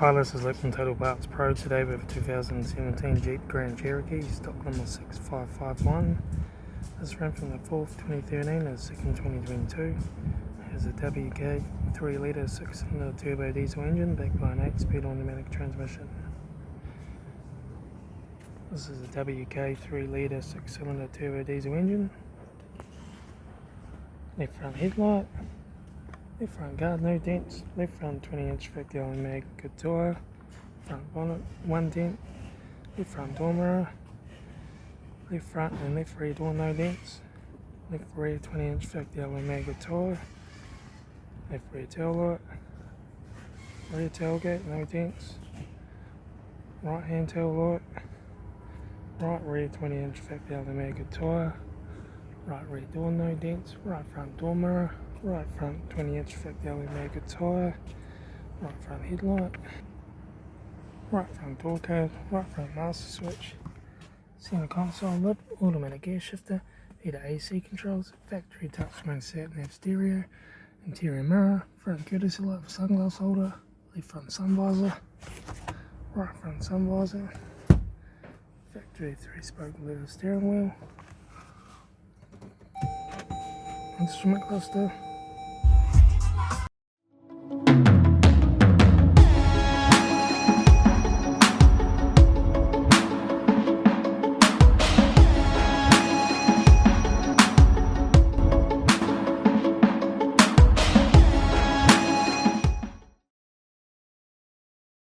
Hi, this is Luke from Total Parts Pro today with a 2017 Jeep Grand Cherokee, stock number 6551. This ran from the 4th 2013 to the 2nd 2022. It has a WK 3-litre 6-cylinder turbo diesel engine backed by an 8-speed automatic transmission. This is a WK 3-litre 6-cylinder turbo diesel engine. Left front headlight. Left front guard, no dents. Left front 20-inch factory mag, good tyre. Front bonnet, 1 dent. Left front door mirror. Left front and left rear door, no dents. Left rear 20-inch factory mag, good tyre. Left rear taillight. Rear tailgate, no dents. Right hand taillight. Right rear 20-inch factory mag, good tyre. Right rear door, no dents. Right front door mirror. Right front 20-inch factory mag, good tyre. Right front headlight. Right front door code. Right front master switch. Center console lid. Automatic gear shifter. Heater AC controls. Factory touchscreen sat nav stereo. Interior mirror. Front courtesy light for sunglass holder. Left front sun visor. Right front sun visor. Factory 3-spoke leather steering wheel. Instrument cluster.